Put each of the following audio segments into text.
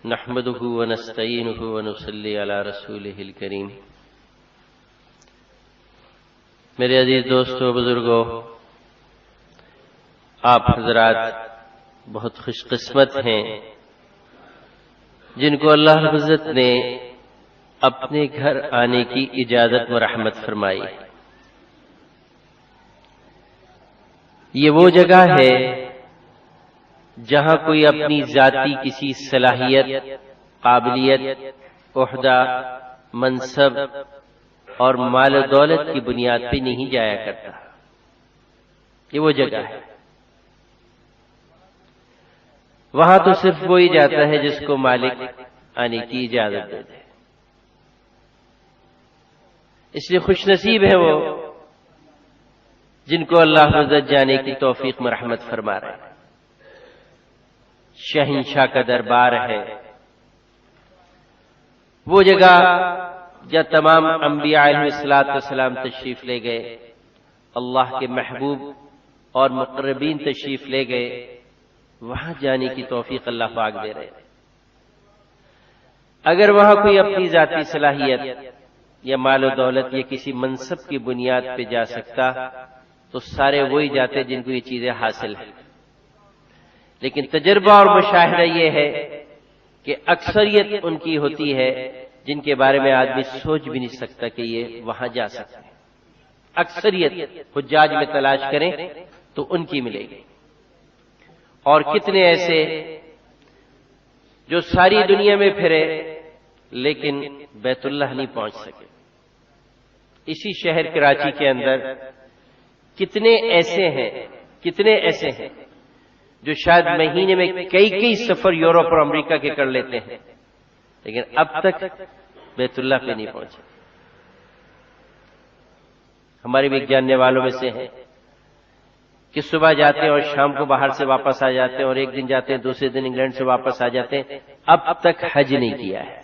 نحمده ونستعینه ونصلی علی رسوله الکریم۔ میرے عزیز دوستو، بزرگوں، آپ حضرات بہت خوش قسمت ہیں جن کو اللہ رب العزت نے اپنے گھر آنے کی اجازت و رحمت فرمائی۔ یہ وہ جگہ ہے جہاں کوئی اپنی ذاتی کسی صلاحیت، قابلیت، عہدہ، منصب اور مال و دولت کی بنیاد پہ نہیں جایا کرتا۔ یہ وہ جگہ ہے، وہاں تو صرف وہی جاتا ہے جس کو مالک آنے کی اجازت دے دے۔ اس لیے خوش نصیب ہے وہ جن کو اللہ رب العزت جانے کی توفیق میں رحمت فرما رہے ہیں۔ شہنشاہ کا دربار ہے، وہ جگہ جہاں تمام انبیاء علیہ السلام تشریف لے گئے، اللہ کے محبوب اور مقربین تشریف لے گئے، وہاں جانے کی توفیق اللہ پاک دے رہے ہیں۔ اگر وہاں کوئی اپنی ذاتی صلاحیت یا مال و دولت یا کسی منصب کی بنیاد پہ جا سکتا تو سارے وہی جاتے جن کو یہ چیزیں حاصل ہیں۔ لیکن تجربہ اور مشاہدہ یہ ہے کہ اکثریت ان کی ہوتی ہے جن کے بارے میں آدمی سوچ بھی نہیں سکتا کہ یہ وہاں جا سکتے ہیں۔ اکثریت حجاج میں تلاش کریں تو ان کی ملے گی، اور کتنے ایسے جو ساری دنیا میں پھرے لیکن بیت اللہ نہیں پہنچ سکے۔ اسی شہر کراچی کے اندر کتنے ایسے ہیں جو شاید مہینے میں کئی سفر یورپ اور امریکہ کے کر لیتے ہیں لیکن اب تک بیت اللہ پہ نہیں پہنچے۔ ہمارے بھی ایک جاننے والوں میں سے ہیں کہ صبح جاتے ہیں اور شام کو باہر سے واپس آ جاتے ہیں، اور ایک دن جاتے ہیں دوسرے دن انگلینڈ سے واپس آ جاتے ہیں۔ اب تک حج نہیں کیا ہے،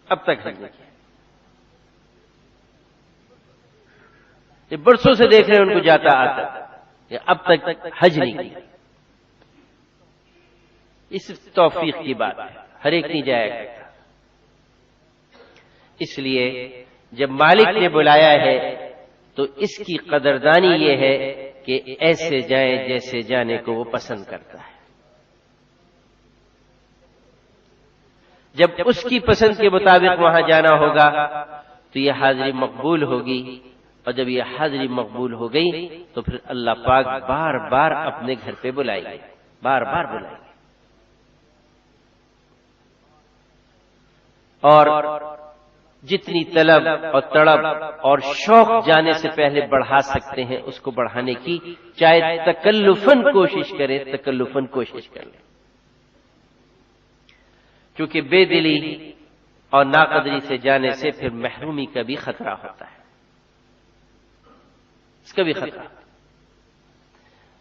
اب تک حج نہیں کیا۔ یہ برسوں سے دیکھ رہے ہیں ان کو جاتا آتا، اب تک حج نہیں کیا۔ اس توفیق کی بات ہے، ہر ایک نہیں جایا کرتا۔ اس لیے جب مالک نے بلایا ہے تو اس کی قدردانی یہ ہے کہ ایسے جائیں جیسے جانے کو وہ پسند کرتا ہے۔ جب اس کی پسند کے مطابق وہاں جانا ہوگا تو یہ حاضری مقبول ہوگی، اور جب یہ حاضری مقبول ہو گئی تو پھر اللہ پاک بار بار اپنے گھر پہ بلائے گا، بار بار بلائے گا۔ اور جتنی طلب اور تڑپ اور شوق جانے سے پہلے بڑھا سکتے ہیں اس کو بڑھانے کی، چاہے تکلفاً کوشش کریں، تکلفاً کوشش کر لیں، کیونکہ بے دلی اور ناقدری سے جانے سے پھر محرومی کا بھی خطرہ ہوتا ہے، اس کا بھی خطرہ۔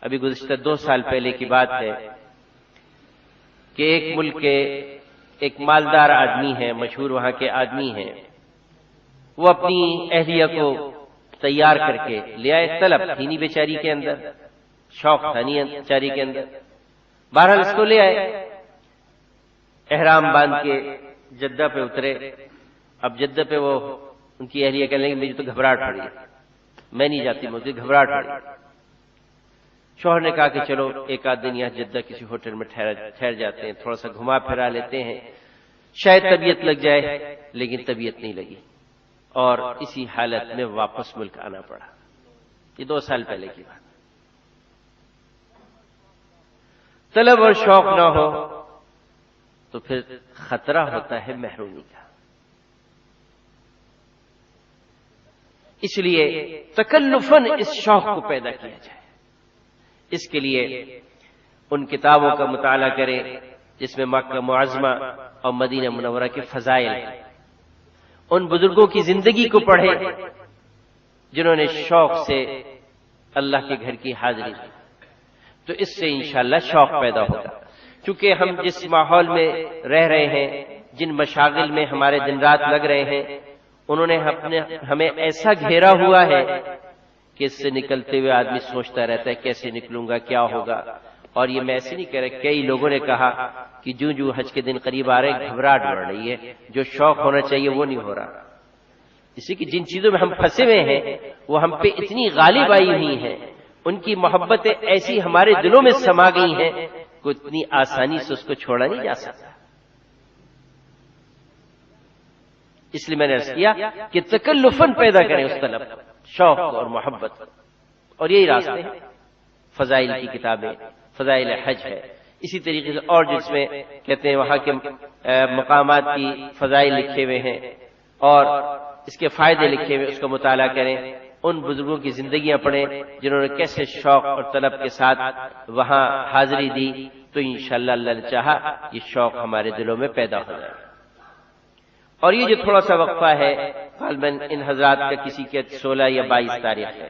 ابھی گزشتہ 2 سال پہلے کی بات ہے کہ ایک ملک کے ایک مالدار آدمی ہے، مشہور وہاں کے آدمی ہیں، وہ اپنی اہلیہ کو تیار کر کے لے آئے۔ طلب تھی نہیں بیچاری کے اندر، شوق تھا نہیں بیچاری کے اندر، بہرحال اس کو لے آئے، احرام باندھ کے جدہ پہ اترے۔ اب جدہ پہ وہ ان کی اہلیہ کہنے لگی مجھے تو گھبراہٹ ہو رہی ہے، میں نہیں جاتی، مجھے گھبراہٹ ہو رہی ہے۔ شوہر نے کہا کہ چلو ایک آدھ دن یہاں جدہ کسی ہوٹل میں ٹھہر جاتے ہیں، تھوڑا سا گھما پھرا لیتے ہیں، شاید طبیعت لگ جائے، لیکن طبیعت نہیں لگی اور اسی حالت میں واپس ملک آنا پڑا۔ یہ 2 سال پہلے کی بات۔ طلب اور شوق نہ ہو تو پھر خطرہ ہوتا ہے محرومی کا۔ اس لیے تکلفاً اس شوق کو پیدا کیا جائے۔ اس کے لیے ان کتابوں کا مطالعہ کریں جس میں مکہ معظمہ اور مدینہ منورہ کے فضائل ہیں، ان بزرگوں کی زندگی کو پڑھیں جنہوں نے شوق سے اللہ کے گھر کی حاضری دی، تو اس سے انشاءاللہ شوق پیدا ہوگا۔ کیونکہ ہم جس ماحول میں رہ رہے ہیں، جن مشاغل میں ہمارے دن رات لگ رہے ہیں، انہوں نے ہمیں ایسا گھیرا ہوا ہے کہ اس سے نکلتے ہوئے آدمی سوچتا رہتا ہے کیسے نکلوں گا، کیا ہوگا، اور یہ میں ایسے نہیں کہہ رہا، کئی لوگوں نے کہا کہ جو حج کے دن قریب آ رہے گھبراہٹ بڑھ رہی ہے، جو شوق ہونا چاہیے وہ نہیں ہو رہا، اسی کہ جن چیزوں میں ہم پھنسے ہوئے ہیں وہ ہم پہ اتنی غالب آئی ہوئی ہیں، ان کی محبتیں ایسی ہمارے دلوں میں سما گئی ہیں کہ اتنی آسانی سے اس کو چھوڑا نہیں جا سکتا۔ اس لیے میں نے عرض کیا کہ تکلفاً پیدا کریں اس طلب، شوق اور محبت، اور یہی راستے ہیں۔ فضائل کی کتابیں، فضائل حج ہے، اسی طریقے سے اور جس میں کہتے ہیں وہاں کے مقامات کی فضائل لکھے ہوئے ہیں اور اس کے فائدے لکھے ہوئے، اس کا مطالعہ کریں، ان بزرگوں کی زندگیاں پڑھیں جنہوں نے کیسے شوق اور طلب کے ساتھ وہاں حاضری دی، تو انشاءاللہ اللہ نے چاہا یہ شوق ہمارے دلوں میں پیدا ہو جائے۔ اور یہ جو تھوڑا سا وقفہ ہے غالباً ان حضرات کا کسی کے 16 یا 22 تاریخ ہے،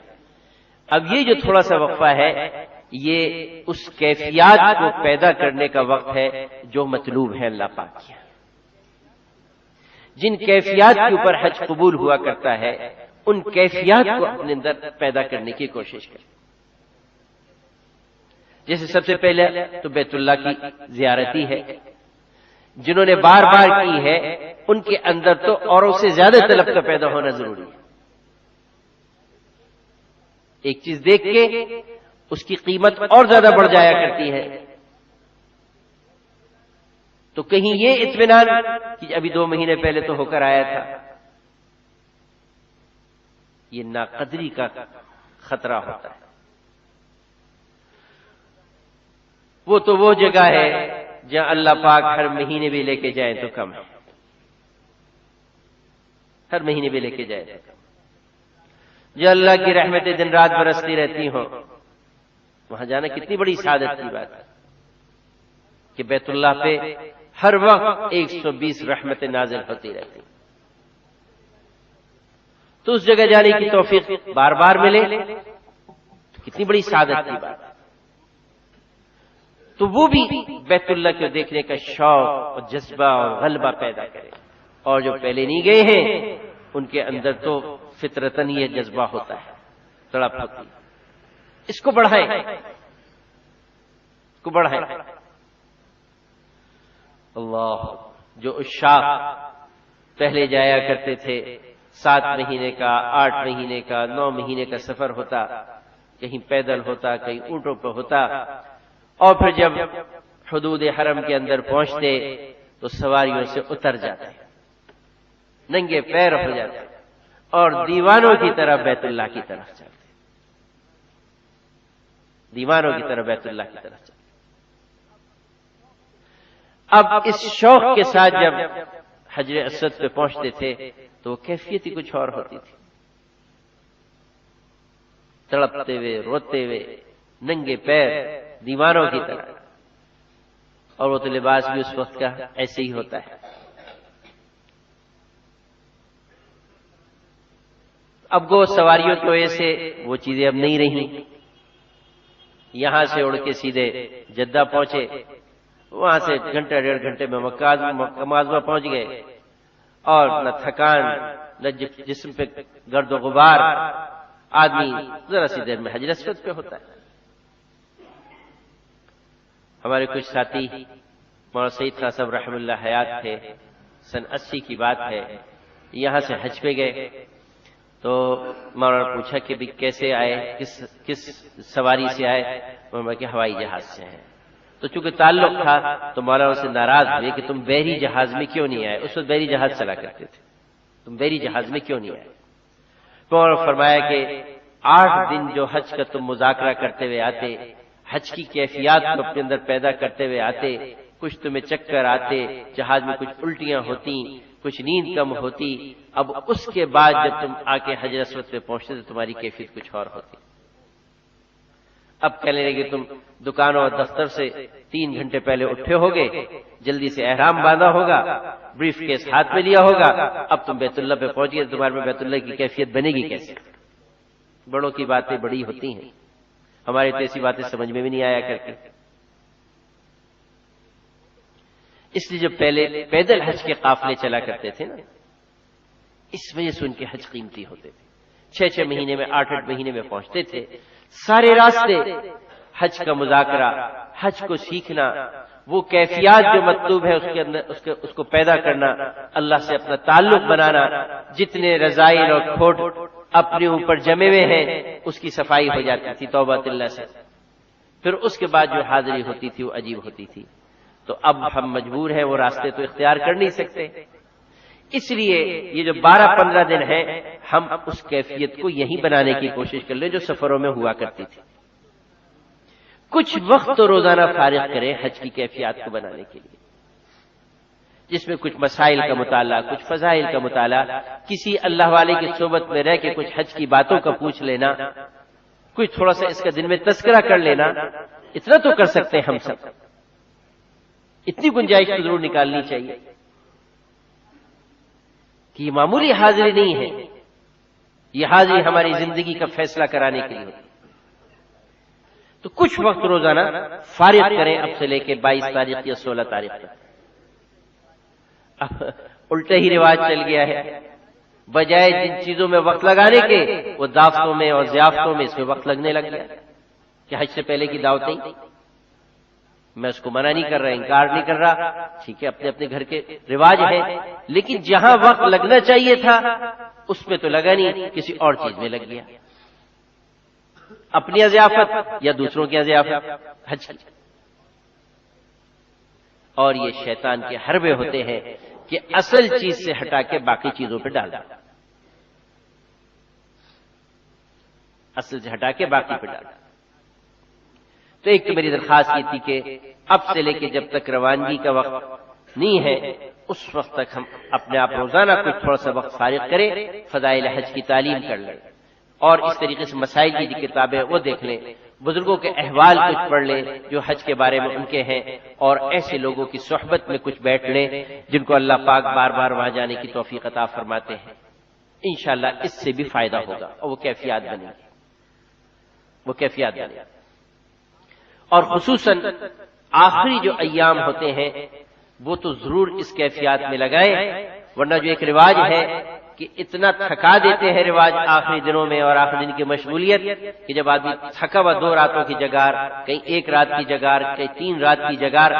اب یہ جو تھوڑا سا وقفہ ہے یہ اس کیفیات کو پیدا کرنے کا وقت ہے جو مطلوب ہے اللہ پاک کی۔ جن کیفیات کے اوپر حج قبول ہوا کرتا ہے ان کیفیات کو اپنے اندر پیدا کرنے کی کوشش کریں۔ جیسے سب سے پہلے تو بیت اللہ کی زیارتی ہے، جنہوں نے بار بار کی ہے ان کے اندر تو اوروں سے زیادہ طلب کا پیدا ہونا ضروری ہے۔ ایک چیز دیکھ کے اس کی قیمت اور زیادہ بڑھ جایا کرتی ہے، تو کہیں یہ اطمینان کہ ابھی 2 مہینے پہلے تو ہو کر آیا تھا، یہ ناقدری کا خطرہ ہوتا ہے۔ وہ تو وہ جگہ ہے جہاں اللہ پاک ہر مہینے بھی لے کے جائے تو کم ہے، ہر مہینے بھی لے کے جائے تو کم، جو اللہ کی رحمتیں دن رات برستی رہتی ہوں، وہاں جانا کتنی بڑی سعادت کی بات ہے کہ بیت اللہ پہ ہر وقت 120 رحمتیں نازل ہوتی رہتی، تو اس جگہ جانے کی توفیق بار بار ملے تو کتنی بڑی سعادت کی بات ہے۔ تو وہ بھی بیت اللہ کو دیکھنے کا شوق اور جذبہ اور غلبہ پیدا کرے، اور جو پہلے نہیں گئے ہیں ان کے اندر تو فطرتاً یہ جذبہ ہوتا ہے، تڑپ ہوتی ہے، اس کو بڑھائیں، اس کو بڑھائیں۔ اللہ، جو عشاق پہلے جایا کرتے تھے، 7 مہینے کا، 8 مہینے کا، 9 مہینے کا سفر ہوتا، کہیں پیدل ہوتا، کہیں اونٹوں پہ ہوتا، اور پھر جب حدود حرم کے اندر پہنچتے تو سواریوں سے اتر جاتے، ننگے پیر ہو جاتے اور دیوانوں کی طرح بیت اللہ کی طرف چلتے، دیوانوں کی طرح بیت اللہ کی طرف چلتے۔ اب اس شوق کے ساتھ جب حجر اسود پہ پہنچتے تھے تو وہ کیفیت ہی کچھ اور ہوتی تھی، تڑپتے ہوئے، روتے ہوئے، ننگے پیر، دیوانوں کی طرح، اور وہ تو لباس بھی اس وقت کا ایسے ہی ہوتا ہے۔ اب گو سواریوں کی وجہ سے وہ چیزیں اب نہیں رہیں، یہاں سے اڑ کے سیدھے جدہ پہنچے، وہاں سے گھنٹہ 1.5 گھنٹے میں مکہ معظمہ پہنچ گئے، اور نہ تھکان نہ جسم پہ گرد و غبار، آدمی ذرا سی دیر میں حجر اسود پہ ہوتا ہے۔ ہمارے کچھ ساتھی مولانا سعید خان صاحب رحم اللہ حیات تھے، سن 80 کی بات ہے، یہاں سے حج پہ گئے تو مولانا نے پوچھا کہ بھی کیسے آئے، کس سواری سے آئے؟ انہوں نے کہا کہ ہوائی جہاز سے ہیں۔ تو چونکہ تعلق تھا تو مولانا سے ناراض ہوئے کہ تم بحری جہاز میں کیوں نہیں آئے، اس وقت بحری جہاز چلا کرتے تھے، تم بحری جہاز میں کیوں نہیں آئے؟ تو انہوں نے فرمایا کہ 8 دن جو حج کا تم مذاکرہ کرتے ہوئے آتے، حج کی کیفیات کو اپنے اندر پیدا کرتے ہوئے آتے، کچھ تمہیں چکر آتے، جہاز میں کچھ الٹیاں ہوتی، کچھ نیند کم ہوتی، اب اس کے بعد جب تم آ کے حجر اسود پہ پہنچتے تو تمہاری کیفیت کچھ اور ہوتی۔ اب کہنے لگے تم دکانوں اور دفتر سے 3 گھنٹے پہلے اٹھے ہوگے، جلدی سے احرام باندھا ہوگا، بریف کیس ہاتھ میں لیا ہوگا، اب تم بیت اللہ پہ پہنچ گئے، تمہارے میں بیت اللہ کی کیفیت بنے گی کیسے؟ بڑوں کی باتیں بڑی ہوتی ہیں، ہماری تو ایسی باتیں سمجھ میں بھی نہیں آیا کرتی۔ اس لیے جب پہلے پیدل حج کے قافلے چلا کرتے تھے نا، اس وجہ سے ان کے حج قیمتی ہوتے تھے، 6 مہینے میں، 8 مہینے میں پہنچتے تھے، سارے راستے حج کا مذاکرہ، حج کو سیکھنا، وہ کیفیات جو مطلوب ہے اس کے اندر اس کو پیدا کرنا، اللہ سے اپنا تعلق بنانا، جتنے رذائل اور کھوٹ اپنے اوپر جمے ہوئے ہیں اس کی صفائی ہو جاتی تھی توبہ اللہ سے. پھر اس کے بعد جو حاضری ہوتی تھی وہ عجیب ہوتی تھی. تو اب ہم مجبور ہیں، وہ راستے تو اختیار کر نہیں سکتے، اس لیے یہ جو 12-15 دن ہیں ہم اس کیفیت کو یہیں بنانے کی کوشش کر لیں جو سفروں میں ہوا کرتی تھی. کچھ وقت تو روزانہ فارغ کریں حج کی کیفیات کو بنانے کے لیے، جس میں کچھ مسائل کا مطالعہ، کچھ فضائل کا مطالعہ، کسی اللہ والے کی صحبت میں رہ کے کچھ حج کی باتوں کا پوچھ لینا، کچھ تھوڑا سا اس کا دن میں تذکرہ کر لینا. اتنا تو کر سکتے ہیں ہم سب، اتنی گنجائش تو ضرور نکالنی چاہیے کہ یہ معمولی حاضری نہیں ہے، یہ حاضری ہماری زندگی کا فیصلہ کرانے کے لیے ہوتی ہے. تو کچھ وقت روزانہ فارغ کریں اب سے لے کے 22 تاریخ یا 16 تاریخ تک. اب الٹا ہی رواج چل گیا ہے، بجائے جن چیزوں میں وقت لگانے کے وہ دعوتوں میں اور ضیافتوں میں اس میں وقت لگنے لگ گیا کہ حج سے پہلے کی دعوتیں. میں اس کو منع نہیں کر رہا، انکار نہیں کر رہا، ٹھیک ہے، اپنے اپنے گھر کے رواج ہے، لیکن جہاں وقت لگنا چاہیے تھا اس میں تو لگا نہیں، کسی اور چیز میں لگ گیا، اپنی ضیافت یا دوسروں کی ضیافت حج کی. اور یہ شیطان کے حربے ہوتے ہیں کہ اصل چیز سے ہٹا کے باقی چیزوں پہ ڈال دیتا، اصل سے ہٹا کے باقی پہ ڈال. تو ایک تو میری درخواست یہ تھی کہ اب سے لے کے جب تک روانگی کا وقت نہیں ہے اس وقت تک ہم اپنے آپ روزانہ کچھ تھوڑا سا وقت فارغ کریں، فضائل حج کی تعلیم کر لیں، اور اس طریقے سے مسائل کی جو کتابیں وہ دیکھ لیں، بزرگوں کے احوال کچھ پڑھ لیں جو حج کے بارے میں ان کے ہیں، اور ایسے لوگوں کی صحبت میں کچھ بیٹھ لیں جن کو اللہ پاک بار بار وہاں جانے کی توفیق عطا فرماتے ہیں. انشاءاللہ اس سے بھی فائدہ ہوگا اور وہ کیفیات بنے گی، وہ کیفیات بنے گی. اور خصوصاً آخری جو ایام ہوتے ہیں وہ تو ضرور اس کیفیات میں لگائیں، ورنہ جو ایک رواج ہے کہ اتنا تھکا دیتے ہیں رواج آخری دنوں میں اور آخری دن کی مشغولیت کہ جب آدمی تھکا ہوا 2 راتوں کی جگار، کہیں 1 رات کی جگار، کہیں 3 رات کی جگار،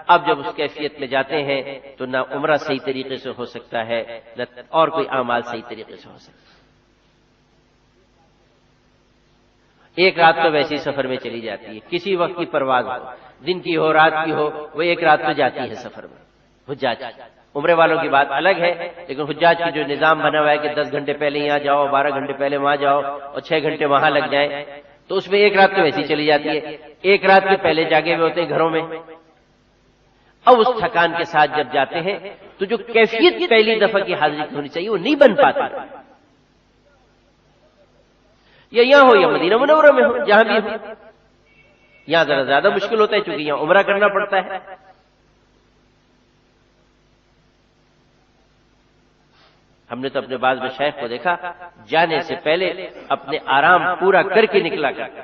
اب جب اس کیفیت میں جاتے ہیں تو نہ عمرہ صحیح طریقے سے ہو سکتا ہے نہ اور کوئی اعمال صحیح طریقے سے ہو سکتا ہے. 1 رات تو ویسی سفر میں چلی جاتی ہے، کسی وقت کی پرواز ہو، دن کی ہو رات کی ہو، وہ 1 رات تو جاتی ہے سفر میں. حجاج عمرے والوں کی بات الگ ہے، لیکن حجاج کی جو نظام بنا ہوا ہے کہ 10 گھنٹے پہلے یہاں جاؤ، 12 گھنٹے پہلے وہاں جاؤ اور 6 گھنٹے وہاں لگ جائیں، تو اس میں 1 رات تو ویسی چلی جاتی ہے. 1 رات کے پہلے جاگے ہوئے ہوتے ہیں گھروں میں. اب اس تھکان کے ساتھ جب جاتے ہیں تو جو کیفیت پہلی دفعہ کی حاضری ہونی چاہیے وہ نہیں بن پاتی. یا یہاں ہو یا مدینہ منورہ میں ہو، جہاں بھی ہو، یہاں ذرا زیادہ مشکل ہوتا ہے چونکہ یہاں عمرہ کرنا پڑتا ہے. ہم نے تو اپنے بعض مشائخ کو دیکھا جانے سے پہلے اپنے آرام پورا کر کے نکلا کرتا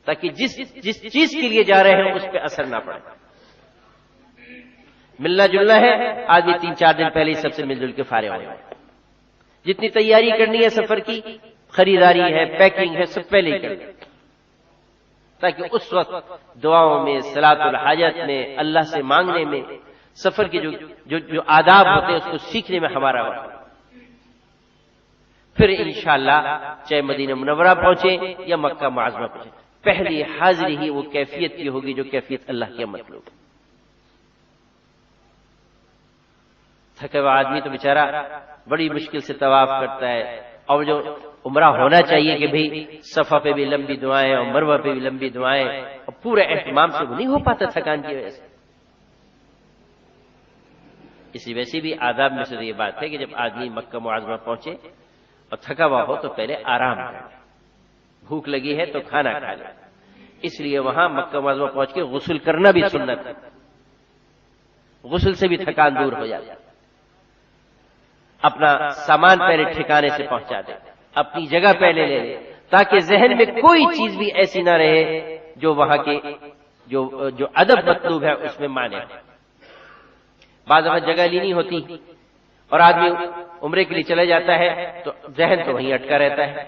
تاکہ جس چیز کے لیے جا رہے ہیں اس پہ اثر نہ پڑے. ملنا جلنا ہے، آدمی 3-4 دن پہلے ہی سب سے مل جل کے فارغ ہو جائے. جتنی تیاری کرنی ہے سفر کی، خریداری ہے، پیکنگ ہے، سب پہلے ہی کر لیں تاکہ اس وقت دعاؤں میں، صلاۃ الحاجت میں، اللہ سے مانگنے میں، سفر کے جو آداب ہوتے ہیں اس کو سیکھنے میں ہمارا وقت. پھر انشاءاللہ چاہے مدینہ منورہ پہنچیں یا مکہ معظمہ پہنچیں، پہلی حاضری ہی وہ کیفیت کی ہوگی جو کیفیت اللہ کی مطلوب. تھکا ہوا آدمی تو بیچارہ بڑی مشکل سے طواف کرتا ہے، اور جو عمرہ ہونا چاہیے کہ بھئی صفا پہ بھی لمبی دعائیں اور مروہ پہ بھی لمبی دعائیں، اور پورے اہتمام سے وہ نہیں ہو پاتا تھکان کی وجہ سے. اسی ویسے بھی آداب میں سے یہ بات ہے کہ جب آدمی مکہ معظمہ پہنچے اور تھکا ہوا ہو تو پہلے آرام کرے، بھوک لگی ہے تو کھانا کھا لے. اس لیے وہاں مکہ معظمہ پہنچ کے غسل کرنا بھی سنت ہے، غسل سے بھی تھکان دور ہو جاتی ہے. اپنا سامان پہلے ٹھکانے سے پہنچا دے، اپنی جگہ پہلے لے لے تاکہ ذہن میں کوئی چیز بھی ایسی نہ رہے جو وہاں کے جو ادب مطلوب ہے اس میں مانے. بعض دفعہ جگہ لینی ہوتی اور آدمی عمرے کے لیے چلا جاتا ہے تو ذہن تو وہیں اٹکا رہتا ہے.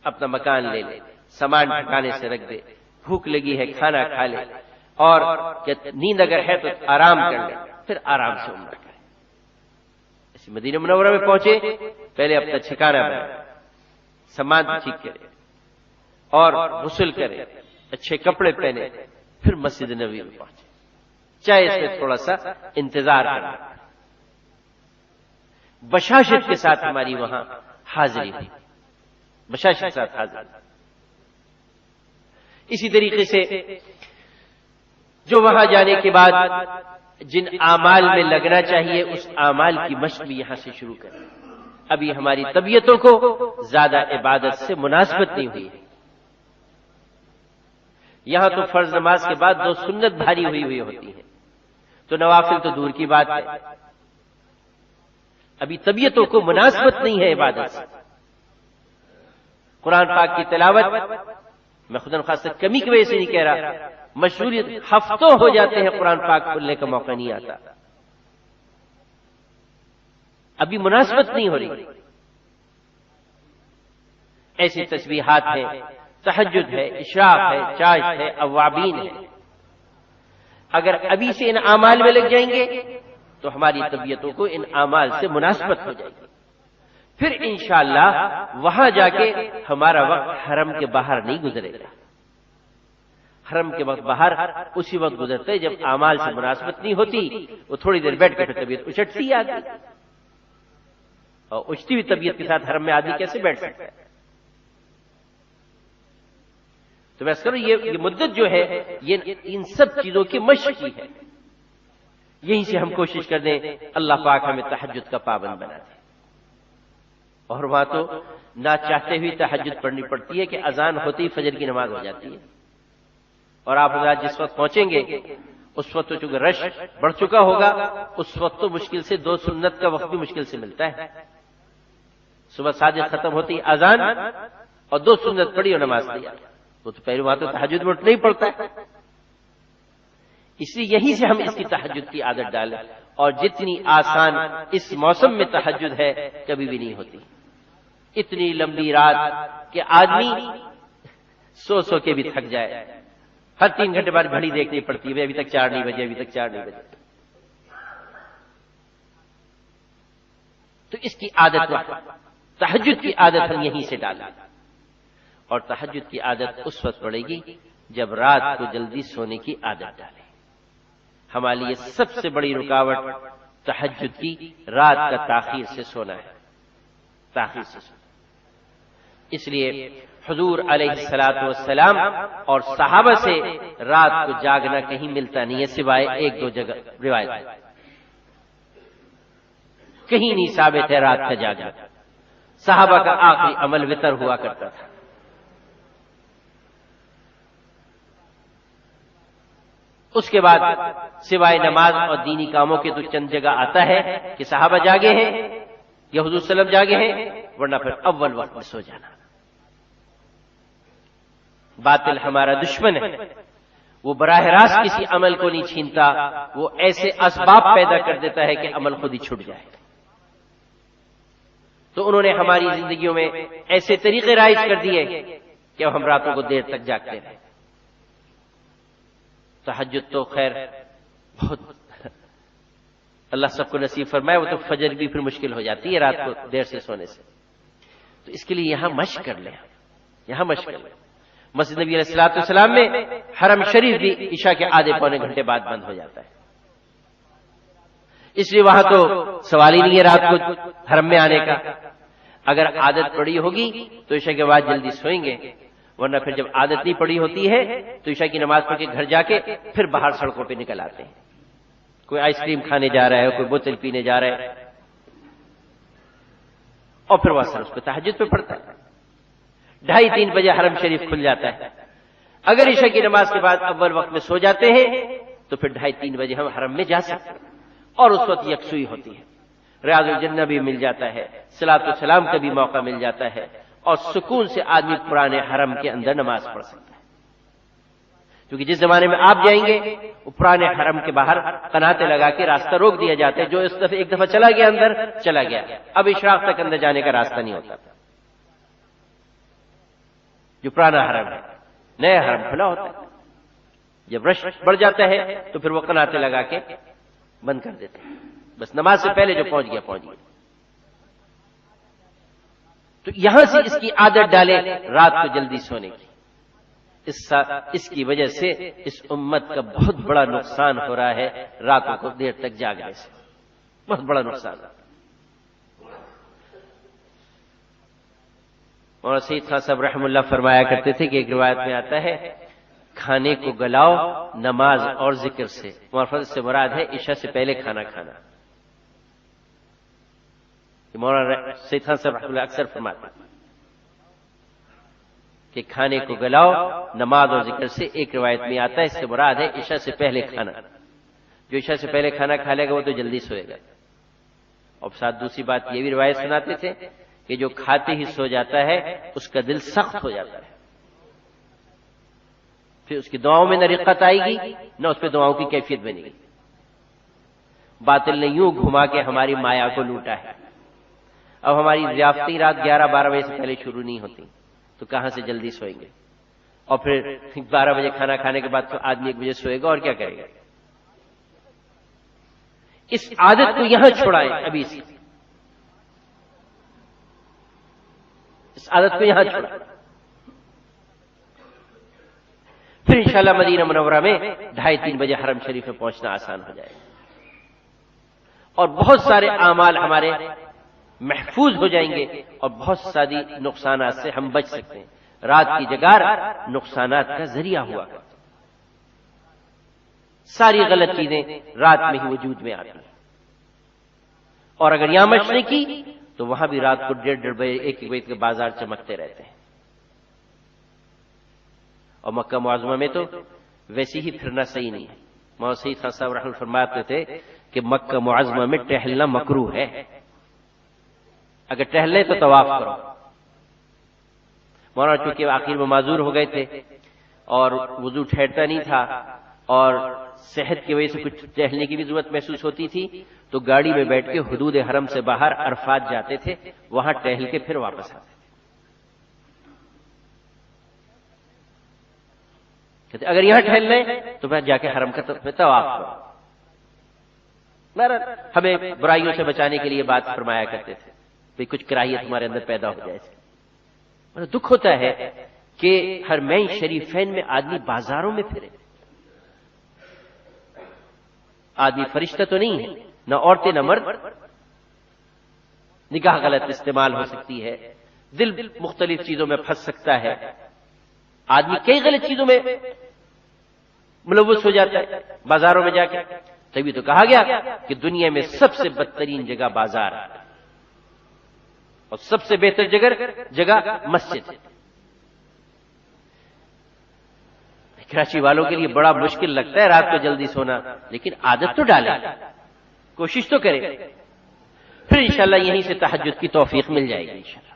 اپنا مکان لے لے، سامان ٹھکانے سے رکھ دے، بھوک لگی ہے کھانا کھا لے، اور نیند اگر ہے تو آرام کر لے، پھر آرام سے عمرہ کرے۔ ایسے مدینہ منورہ میں پہنچے، پہلے اپنا ٹھکانہ بنائے، سامان ٹھیک کرے اور غسل کرے، اچھے کپڑے پہنے، پھر مسجد نبوی میں پہنچے، چاہے اس میں تھوڑا سا انتظار کرنا، بشاشت کے ساتھ ہماری وہاں حاضری ہوئی، بشاشت کے ساتھ حاضری۔ اسی طریقے سے جو وہاں جانے کے بعد جن اعمال میں لگنا چاہیے اس اعمال کی مشق بھی یہاں سے شروع کریں۔ ابھی ہماری طبیعتوں کو زیادہ عبادت سے مناسبت نہیں ہوئی ہے، یہاں تو فرض نماز کے بعد 2 سنت بھاری ہوئی ہوتی ہیں، تو نوافل تو دور کی بات ہے، ابھی طبیعتوں کو مناسبت نہیں ہے عبادت سے۔ قرآن پاک کی تلاوت میں خدا نخواستہ کمی کی وجہ سے نہیں کہہ رہا، مشہوریت ہفتوں ہو جاتے ہیں قرآن پاک کھولنے کا موقع نہیں آتا، ابھی مناسبت نہیں ہو رہی۔ ایسی تسبیحات ہیں، تہجد ہے، اشراق ہے، چاشت ہے، اوابین ہے، اگر ابھی سے ان اعمال میں لگ جائیں گے تو ہماری طبیعتوں کو ان اعمال سے مناسبت ہو جائے گی، پھر انشاءاللہ وہاں جا کے ہمارا وقت حرم کے باہر نہیں گزرے گا۔ حرم کے وقت باہر اسی وقت گزرتے ہے جب اعمال سے مناسبت نہیں ہوتی، وہ تھوڑی دیر بیٹھ کے پھر طبیعت اچٹتی آتی، اور اچھتی ہوئی طبیعت کے ساتھ حرم میں آدمی کیسے بیٹھ سکتا ہے؟ تو میں کروں یہ مدت جو ہے یہ ان سب چیزوں کی مشق کی ہے، یہیں سے ہم کوشش کر دیں اللہ پاک ہمیں تہجد کا پابند بنا دے۔ اور وہاں تو نہ چاہتے ہوئے تہجد پڑھنی پڑتی ہے کہ اذان ہوتی ہی فجر کی نماز ہو جاتی ہے، اور آپ حضرات جس وقت پہنچیں گے اس وقت تو چونکہ رش بڑھ چکا ہوگا، اس وقت تو مشکل سے 2 سنت کا وقت بھی مشکل سے ملتا ہے۔ صبح صادق ختم ہوتی اذان اور 2 سنت پڑھی اور نماز تیار، وہ تو پہلے وہاں تو تہجد میں اٹھنا ہی پڑتا ہے، اس لیے یہیں سے ہم اس کی تہجد کی عادت ڈالیں، اور جتنی آسان اس موسم میں تہجد ہے کبھی بھی نہیں ہوتی۔ اتنی لمبی رات کہ آدمی سو کے بھی تھک جائے، ہر 3 گھنٹے بعد گھڑی دیکھنی پڑتی ہے، ابھی تک 4 نہیں بجے، ابھی تک 4 نہیں بجے۔ تو اس کی عادت تہجد کی عادت ہم یہیں سے ڈالیں، اور تہجد کی عادت اس وقت پڑے گی جب رات کو جلدی سونے کی عادت ڈالیں۔ ہمارے لیے سب سے بڑی رکاوٹ تہجد کی رات کا تاخیر سے سونا ہے، تاخیر سے سونا۔ اس لیے حضور علیہ الصلوۃ والسلام اور صحابہ سے رات کو جاگنا کہیں ملتا نہیں ہے سوائے 1-2 جگہ روایت، کہیں نہیں ثابت ہے رات کا جاگنا۔ صحابہ کا آخری عمل وتر ہوا کرتا تھا، اس کے بعد سوائے نماز اور دینی کاموں کے تو چند جگہ آتا ہے کہ صحابہ جاگے ہیں یا حضور صلی اللہ علیہ وسلم جاگے ہیں، ورنہ پھر اول وقت میں سو جانا۔ باطل ہمارا دشمن ہے، وہ براہ راست کسی عمل کو نہیں چھینتا، وہ ایسے اسباب پیدا کر دیتا ہے کہ عمل خود ہی چھوٹ جائے۔ تو انہوں نے ہماری زندگیوں میں ایسے طریقے رائج کر دیے کہ اب ہم راتوں کو دیر تک جاگتے رہے۔ تہجد تو خیر بہت اللہ سب کو نصیب فرمائے، وہ تو فجر بھی پھر مشکل ہو جاتی ہے رات کو دیر سے سونے سے، تو اس کے لیے یہاں مشق کر لیں، یہاں مشق کر لیں۔ مسجد نبی علیہ الصلوۃ والسلام میں حرم شریف بھی عشاء کے آدھے پونے گھنٹے بعد بند ہو جاتا ہے، اس لیے وہاں تو سوال ہی نہیں ہے رات کو حرم میں آنے کا۔ اگر عادت پڑی ہوگی تو عشاء کے بعد جلدی سوئیں گے، ورنہ پھر جب عادت نہیں پڑی ہوتی ہے تو عشاء کی نماز پڑھ کے گھر جا کے پھر باہر سڑکوں پہ نکل آتے ہیں، کوئی آئس کریم کھانے جا رہا ہے، کوئی بوتل پینے جا رہا ہے، اور پھر وہ اثر اس کو تہجد پہ پڑتا ہے۔ 2:30-3 بجے حرم شریف کھل جاتا ہے، اگر عشاء کی نماز کے بعد اول وقت میں سو جاتے ہیں تو پھر 2:30-3 بجے ہم حرم میں جا سکتے ہیں، اور اس وقت یکسوئی ہوتی ہے، ریاض الجنہ بھی مل جاتا ہے، صلاۃ والسلام کا بھی موقع مل جاتا ہے، اور سکون سے آدمی پرانے حرم کے اندر نماز پڑھ سکتا ہے۔ کیونکہ جس زمانے میں آپ جائیں گے وہ پرانے حرم کے باہر قناتیں لگا کے راستہ روک دیا جاتا ہے، جو اس دفعہ ایک دفعہ چلا گیا اندر چلا گیا، اب اشراق تک اندر جانے کا راستہ نہیں ہوتا۔ جو پرانا حرم ہے. نیا حرم کھلا ہوتا ہے. جب رش بڑھ جاتا ہے تو پھر وہ قناتیں لگا کے بند کر دیتے ہیں. بس نماز سے پہلے جو پہنچ گیا پہنچ گیا. تو یہاں سے اس کی عادت ڈالے رات کو جلدی سونے کی. اس کی وجہ سے اس امت کا بہت بڑا نقصان ہو رہا ہے راتوں کو دیر تک جاگنے سے. بہت بڑا نقصان. مولانا سید خان صاحب رحم اللہ فرمایا کرتے تھے کہ ایک روایت میں آتا ہے کھانے کو گلاؤ نماز اور ذکر سے. معرفت سے مراد ہے عشاء سے پہلے کھانا کھانا. مولانا سید خان صاحب رحم اللہ اکثر فرماتے ہیں کہ کھانے کو گلاؤ نماز اور ذکر سے. ایک روایت میں آتا ہے اس سے مراد ہے عشاء سے پہلے کھانا. جو عشاء سے پہلے کھانا کھا لے گا وہ تو جلدی سوئے گا. اور ساتھ دوسری بات یہ بھی روایت سناتے تھے کہ جو کھاتے ہی سو جاتا ہے اس کا دل سخت ہو جاتا ہے. پھر اس کی دعاؤں میں نہ رقت آئے گی نہ اس پہ دعاؤں کی کیفیت بنے گی. باطل نے یوں گھما کے ہماری مایا کو لوٹا ہے. اب ہماری ضیافتیں رات 11-12 بجے سے پہلے شروع نہیں ہوتی تو کہاں سے جلدی سوئیں گے. اور پھر 12 بجے کھانا کھانے کے بعد تو آدمی 1 بجے سوئے گا اور کیا کرے گا. اس عادت کو یہاں چھوڑائیں ابھی سے. اس عادت کو یہاں چھوڑائیں. پھر انشاءاللہ مدینہ منورہ میں 2:30-3 بجے حرم شریف میں پہنچنا آسان ہو جائے گا اور بہت سارے اعمال ہمارے محفوظ ہو جائیں گے اور بہت ساری نقصانات سے ہم بچ سکتے ہیں. رات کی جگار نقصانات کا ذریعہ ہوا کرتی. ساری غلط چیزیں رات میں ہی وجود میں آتی ہیں. اور اگر یہاں مشنے کی تو وہاں بھی رات کو 1:30 بجے 1 بجے کے بازار چمکتے رہتے ہیں. اور مکہ معظمہ میں تو ویسے ہی پھرنا صحیح نہیں ہے. مولانا سید خان صاحب رحمۃ اللہ فرماتے تھے کہ مکہ معظمہ میں ٹہلنا مکروہ ہے. اگر ٹہلے تو طواف کرو. مولانا چونکہ آخر میں معذور ہو گئے تھے اور وضو ٹھہرتا نہیں تھا اور صحت کی وجہ سے کچھ ٹہلنے کی بھی ضرورت محسوس ہوتی تھی تو گاڑی میں بیٹھ کے حدود حرم سے باہر عرفات جاتے تھے. وہاں ٹہل کے پھر واپس آتے تھے. کہتے اگر یہاں ٹہل لیں تو میں جا کے حرم کا طواف کرو. ہمیں برائیوں سے بچانے کے لیے بات فرمایا کرتے تھے بھئی کچھ کراہیت ہمارے اندر پیدا ہو جائے. مجھے دکھ ہوتا ہے کہ حرمین شریفین میں آدمی بازاروں میں پھرے. آدمی فرشتہ تو نہیں ہے, نہ عورتیں نہ مرد. نگاہ غلط استعمال ہو سکتی ہے, دل مختلف چیزوں میں پھنس سکتا ہے, آدمی کئی غلط چیزوں میں ملوث ہو جاتا ہے بازاروں میں جا کے. تبھی تو کہا گیا کہ دنیا میں سب سے بدترین جگہ بازار ہے اور سب سے بہتر جگہ مسجد ہے. کراچی والوں کے لیے بڑا مشکل لگتا ہے رات کو جلدی سونا, لیکن عادت تو ڈالے, کوشش تو کرے. پھر انشاءاللہ یہیں سے تہجد کی توفیق مل جائے گی انشاءاللہ.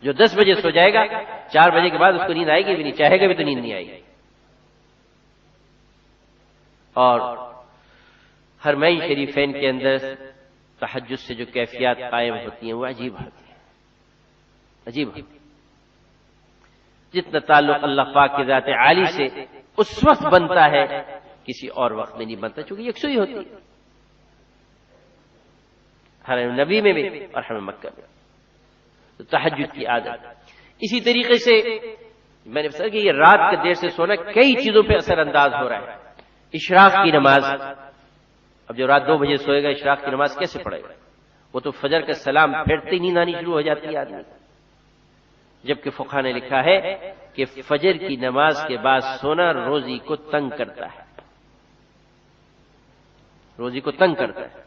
جو 10 بجے سو جائے گا 4 بجے کے بعد اس کو نیند آئے گی بھی نہیں, چاہے گا بھی تو نیند نہیں آئے گی. اور حرمین شریفین کے اندر تہجد سے جو کیفیات قائم ہوتی ہیں وہ عجیب ہوتی ہیں, عجیب ہوتی ہیں. جتنا تعلق اللہ پاک کی ذات عالی سے اس وقت بنتا ہے کسی اور وقت میں نہیں بنتا, چونکہ یکسوئی ہوتی ہے حرم نبی میں بھی اور حرم مکہ میں. تو تہجد کی عادت. اسی طریقے سے میں نے بتایا کہ یہ رات کے دیر سے سونا کئی چیزوں پہ اثر انداز ہو رہا ہے. اشراق کی نماز, اب جو رات 2 بجے سوئے گا اشراق کی نماز کیسے پڑھے گا؟ وہ تو فجر کا سلام پھیرتے ہی نیند آنی شروع ہو جاتی ہے آدمی. جبکہ فقہ نے لکھا ہے کہ فجر کی نماز کے بعد سونا روزی کو تنگ کرتا ہے, روزی کو تنگ کرتا ہے.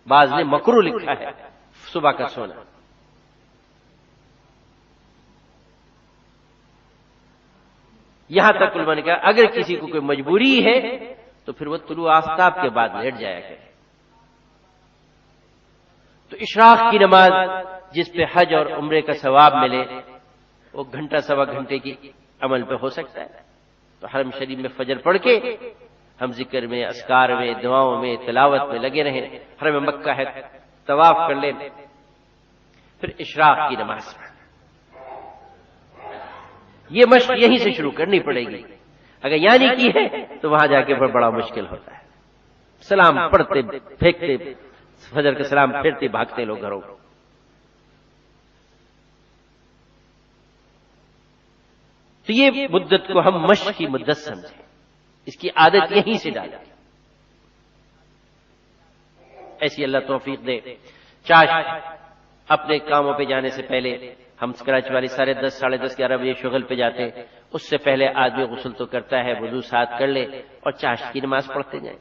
بعض نے مکروہ لکھا ہے صبح کا سونا. یہاں تک علماء نے کہا اگر کسی کو کوئی مجبوری ہے تو پھر وہ طلوع آفتاب کے بعد لیٹ جایا کرے. تو اشراق کی نماز جس پہ حج اور عمرے کا ثواب ملے وہ گھنٹہ سوا گھنٹے کی عمل پہ ہو سکتا ہے. تو حرم شریف میں فجر پڑھ کے ہم ذکر میں, اذکار میں, دعاؤں میں, تلاوت میں لگے رہیں. حرم مکہ ہے طواف کر لیں, پھر اشراق کی نماز. یہ مشق یہیں سے شروع کرنی پڑے گی. اگر یہاں نہیں کی ہے تو وہاں جا کے بڑا مشکل ہوتا ہے. سلام پڑھتے پھینکتے، فجر کا سلام پھرتے بھاگتے لوگ گھروں کو. تو یہ مدت کو ہم مشق کی مدت سمجھیں، اس کی عادت یہیں سے ڈالیں. ایسی اللہ توفیق دے. چاش اپنے کاموں پہ جانے سے پہلے ہم کراچی والی 10:30 10:30 11 بجے شغل پہ جاتے، اس سے پہلے آدمی غسل تو کرتا ہے، وضو ساتھ کر لے اور چاش کی نماز پڑھتے جائیں.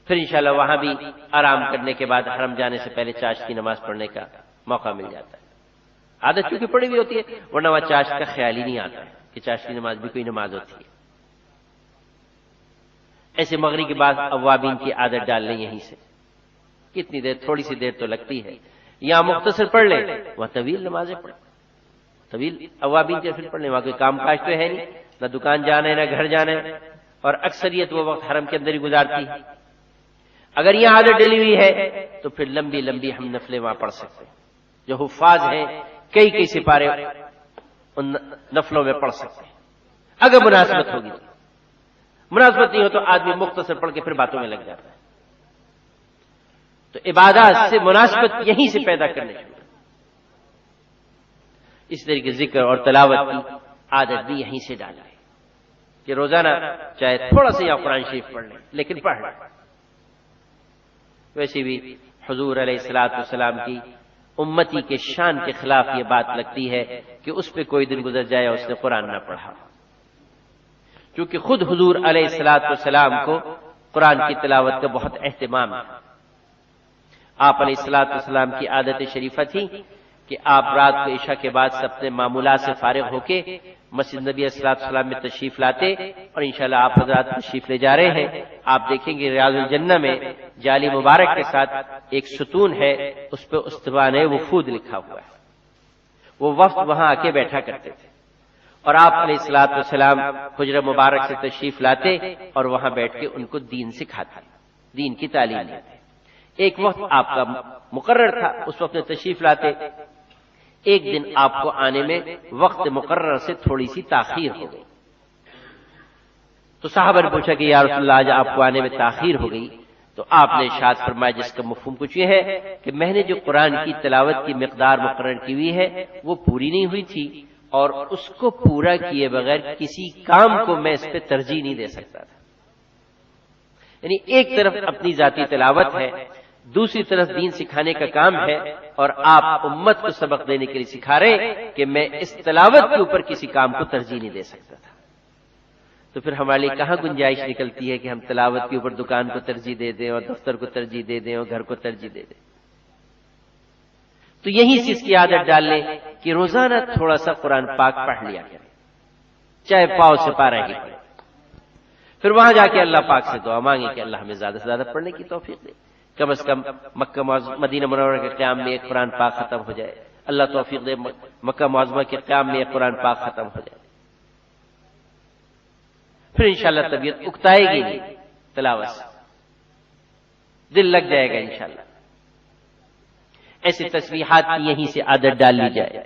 پھر انشاءاللہ وہاں بھی آرام کرنے کے بعد حرم جانے سے پہلے چاش کی نماز پڑھنے کا موقع مل جاتا ہے. عادت چونکہ پڑی ہوئی ہوتی ہے، ورنہ وہاں چاش کا خیال ہی نہیں آتا ہے کہ چاش کی نماز بھی کوئی نماز ہوتی ہے. ایسے مغرب کے بعد اوابین کی عادت ڈال لیں یہیں سے. کتنی دیر؟ تھوڑی سی دیر تو لگتی ہے. یہاں مختصر پڑھ لیں، وہاں طویل نمازیں پڑھیں. طویل اوابین کے پھر پڑھ لیں. وہاں کوئی کام کاج تو ہے نہیں، نہ دکان جانا ہے نہ گھر جانا ہے، اور اکثریت وہ وقت حرم کے اندر ہی گزارتی ہے. اگر یہ عادت ڈلی ہوئی ہے تو پھر لمبی لمبی ہم نفلیں وہاں پڑھ سکتے ہیں. جو حفاظ ہیں کئی سپارے ان نفلوں میں پڑھ سکتے ہیں اگر مناسبت ہوگی. مناسبت نہیں ہو تو آدمی مختصر پڑھ کے پھر باتوں میں لگ جاتا ہے. تو عبادات سے مناسبت یہیں سے پیدا کرنے چاہیے. اس طریقے ذکر اور تلاوت کی عادت بھی یہیں سے ڈالیں کہ روزانہ چاہے تھوڑا سا یا قرآن شریف پڑھ لیں لیکن پڑھ لیں. ویسے بھی حضور علیہ الصلوۃ والسلام کی امتی کے شان کے خلاف یہ بات لگتی ہے کہ اس پہ کوئی دن گزر جائے اور اس نے قرآن نہ پڑھا. کیونکہ خود حضور علیہ الصلوۃ والسلام کو قرآن کی تلاوت کا بہت اہتمام ہے. آپ علیہ الصلوۃ والسلام کی عادت شریفہ تھی کہ آپ رات کو عشاء کے بعد سب اپنے معمولات سے فارغ ہو کے مسجد نبی علیہ الصلوۃ والسلام میں تشریف لاتے. اور انشاءاللہ آپ حضرات تشریف لے جا رہے ہیں. آپ دیکھیں گے ریاض الجنہ میں جالی مبارک کے ساتھ ایک ستون ہے، اس پہ استوان وفود لکھا ہوا ہے. وہ وفد وہاں آ کے بیٹھا کرتے تھے اور آپ علیہ الصلوۃ والسلام حجرہ مبارک سے تشریف لاتے اور وہاں بیٹھ کے ان کو دین سکھاتے، دین کی تعلیم دیتے. ایک وقت آپ کا مقرر تھا، اس وقت میں تشریف لاتے. ایک دن آپ کو آنے میں وقت مقرر سے تھوڑی سی تاخیر ہو گئی. تو صحابہ نے پوچھا کہ یا رسول اللہ آج آپ کو آنے میں تاخیر ہو گئی. تو آپ نے ارشاد فرمایا جس کا مفہوم کچھ یہ ہے کہ میں نے جو قرآن کی تلاوت کی مقدار مقرر کی ہوئی ہے وہ پوری نہیں ہوئی تھی، اور اس کو پورا کیے بغیر کسی کام کو میں اس پہ ترجیح نہیں دے سکتا تھا. یعنی ایک طرف اپنی ذاتی تلاوت ہے، دوسری طرف دین سکھانے کا کام ہے، اور آپ امت کو سبق دینے کے لیے سکھا رہے ہیں کہ میں اس تلاوت کے اوپر کسی کام کو ترجیح نہیں دے سکتا تھا. تو پھر ہمارے لیے کہاں گنجائش نکلتی ہے کہ ہم تلاوت کے اوپر دکان کو ترجیح دے دیں اور دفتر کو ترجیح دے دیں اور گھر کو ترجیح دے دیں. تو یہی سے اس کی عادت ڈال لیں کہ روزانہ تھوڑا سا قرآن پاک پڑھ لیا کریں، چاہے پاؤ سے پارہ ہی پڑھیں. پھر وہاں جا کے اللہ پاک سے دعا مانگے کہ اللہ ہمیں زیادہ سے زیادہ پڑھنے کی توفیق دے. کم از کم مکہ مدینہ منورہ کے قیام میں ایک قرآن پاک ختم ہو جائے. اللہ توفیق دے مکہ معظمہ کے قیام میں ایک قرآن پاک ختم ہو جائے. پھر انشاءاللہ طبیعت اکتائے گی نہیں، تلاوت سے دل لگ جائے گا انشاءاللہ. ایسی تسبیحات کی یہیں سے عادت ڈال لی جائے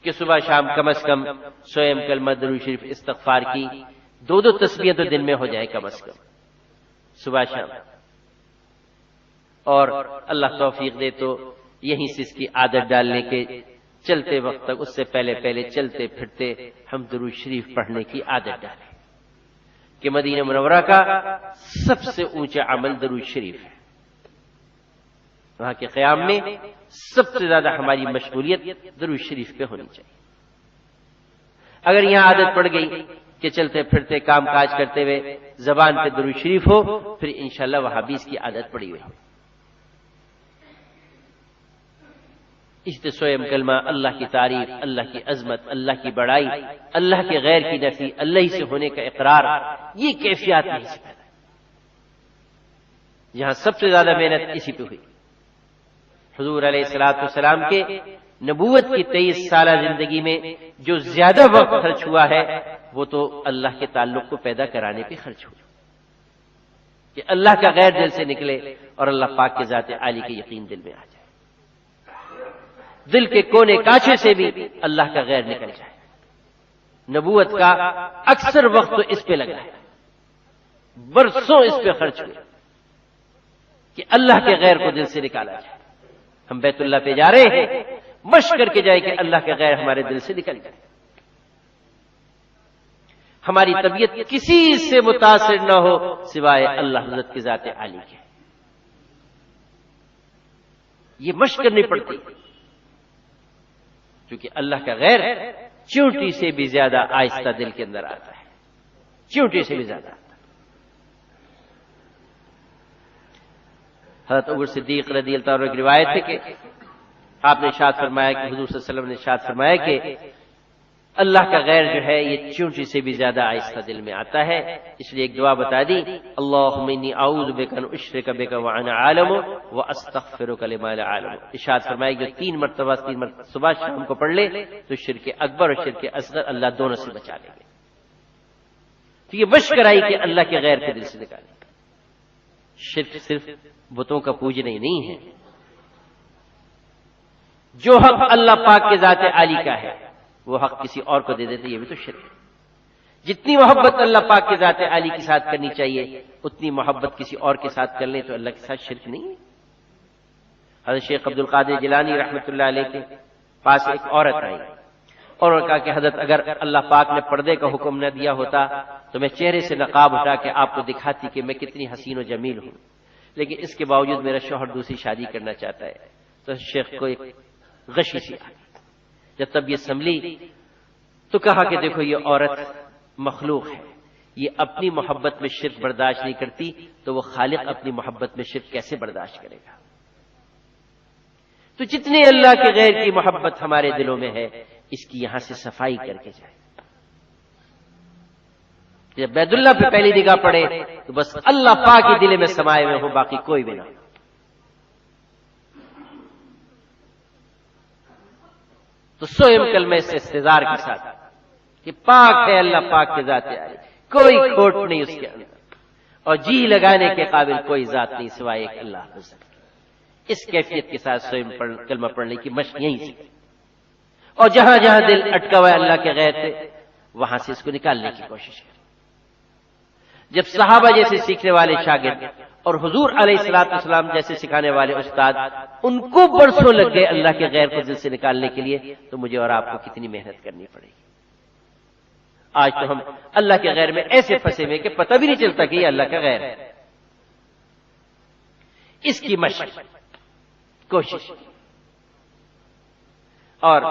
کہ صبح شام کم از کم 100 کلمہ درود شریف استغفار کی 2 تسبیح تو دن میں ہو جائے کم از کم صبح شام. اور اللہ توفیق دے تو یہیں سے اس کی عادت ڈالنے کے چلتے وقت تک اس سے پہلے چلتے پھرتے ہم درود شریف پڑھنے کی عادت ڈالیں کہ مدینہ منورہ کا سب سے اونچا عمل درود شریف ہے. وہاں کے قیام میں سب سے زیادہ ہماری مشغولیت درود شریف پہ ہونی چاہیے. اگر یہاں عادت پڑ گئی کہ چلتے پھرتے کام کاج کرتے ہوئے زبان پہ درود شریف ہو، پھر انشاءاللہ وہاں بھی اس کی عادت پڑی ہوئی. استسویم کلمہ، اللہ کی تعریف، اللہ کی عظمت، اللہ کی بڑائی، اللہ کے غیر کی نفی، اللہ ہی سے ہونے کا اقرار، یہ کیفیات نہیں سے پیدا. یہاں سب سے زیادہ محنت اسی پہ ہوئی. حضور علیہ الصلوۃ والسلام کے نبوت کی 23 سالہ زندگی میں جو زیادہ وقت خرچ ہوا ہے وہ تو اللہ کے تعلق کو پیدا کرانے پہ خرچ ہوا کہ اللہ کا غیر دل سے نکلے اور اللہ پاک کے ذات عالی کے یقین دل میں آ جائے. دل کے کونے کاچھے سے بھی اللہ کا غیر نکل جائے. نبوت کا اکثر وقت تو اس پہ لگا ہے، برسوں اس پہ خرچ ہوئے کہ اللہ کے غیر کو دل سے نکالا جائے. ہم بیت اللہ پہ جا رہے ہیں، مشق کر کے جائے کہ اللہ کے غیر ہمارے دل سے نکل جائے، ہماری طبیعت کسی سے متاثر نہ ہو سوائے اللہ حضرت کی ذات عالی کے. یہ مشق کرنی پڑتی کیونکہ اللہ کا غیر چیونٹی سے بھی زیادہ آہستہ دل کے اندر آتا ہے، چیونٹی سے بھی زیادہ آتا ہے. حضرت ابو صدیق رضی اللہ عنہ کی روایت ہے کہ آپ نے ارشاد فرمایا کہ حضور صلی اللہ علیہ وسلم نے ارشاد فرمایا کہ اللہ کا غیر جو ہے یہ چیونٹی سے بھی زیادہ آہستہ دل میں آتا ہے. اس لیے ایک دعا بتا دی، اللہم انی اعوذ بک ان اشرک بک وانا عالم واستغفرک لما لا اعلم. ارشاد فرمایا کہ جو 3 مرتبہ صبح شام کو پڑھ لے تو شرک اکبر اور شرک اصغر اللہ دونوں سے بچا لیں گے. تو یہ مشق کرائی کہ اللہ کے غیر کو دل سے نکالیں. شرک صرف بتوں کا پوجنا ہی نہیں ہے، جو حق اللہ پاک کے ذات عالی کا ہے وہ حق کسی اور کو دے دیتے، یہ بھی تو شرک ہے. جتنی محبت اللہ پاک کے ذات عالی کے ساتھ کرنی چاہیے اتنی محبت کسی اور کے ساتھ کر لیں تو اللہ کے ساتھ شرک نہیں ہے. حضرت شیخ عبد القادر جیلانی رحمۃ اللہ علیہ کے پاس ایک عورت آئی اور انہوں نے کہا کہ حضرت اگر اللہ پاک نے پردے کا حکم نہ دیا ہوتا تو میں چہرے سے نقاب اٹھا کے آپ کو دکھاتی کہ میں کتنی حسین و جمیل ہوں، لیکن اس کے باوجود میرا شوہر دوسری شادی کرنا چاہتا ہے. تو شیخ کو ایک غشی سی آئی. جب تب یہ سنبھلی تو کہا کہ دیکھو یہ عورت مخلوق ہے، یہ اپنی محبت میں شرک برداشت نہیں کرتی تو وہ خالق اپنی محبت میں شرک کیسے برداشت کرے گا. تو جتنے اللہ کے غیر کی محبت ہمارے دلوں میں ہے اس کی یہاں سے صفائی کر کے جائے. جب بیت اللہ پہ پہلی نگاہ پڑے تو بس اللہ پاک کے دل میں سمائے ہوئے ہو، باقی کوئی بھی نہ. تو سوئم کلمے سے استظہار کے ساتھ کہ پاک ہے اللہ پاک کے ذات عالی، کوئی کھوٹ نہیں اس کے اندر، اور جی لگانے کے قابل کوئی ذات نہیں سوائے ایک اللہ حضرت. اس کیفیت کے ساتھ سوئم کلمہ پڑھنے کی مشق یہیں سے، اور جہاں جہاں دل اٹکا ہوا ہے اللہ کے غیر سے وہاں سے اس کو نکالنے کی کوشش کریں. جب صحابہ جیسے سیکھنے والے شاگرد اور حضور علیہ الصلوۃ والسلام جیسے سکھانے والے استاد ان کو برسوں لگ گئے اللہ کے غیر کو دل سے نکالنے کے لیے، تو مجھے اور آپ کو کتنی محنت کرنی پڑے گی. آج تو ہم اللہ کے غیر میں ایسے پھنسے ہوئے کہ پتہ بھی نہیں چلتا کہ یہ اللہ کا غیر ہے. اس کی مشق کوشش اور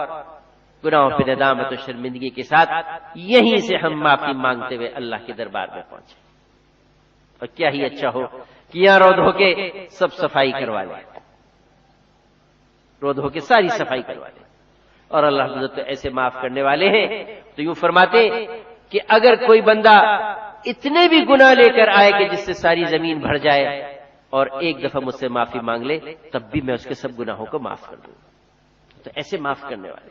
گناہوں پہ ندامت و شرمندگی کے ساتھ یہیں سے ہم معافی مانگتے ہوئے اللہ کے دربار میں پہنچے. اور کیا ہی اچھا ہو کہ یہاں رو دھو کے سب صفائی کروا لیں، رو دھو کے ساری صفائی کروا لیں. اور اللہ حضرت تو ایسے معاف کرنے والے ہیں تو یوں فرماتے کہ اگر کوئی بندہ اتنے بھی گناہ لے کر آئے کہ جس سے ساری زمین بھر جائے اور ایک دفعہ مجھ سے معافی مانگ لے تب بھی میں اس کے سب گناہوں کو معاف کر دوں. تو ایسے معاف کرنے والے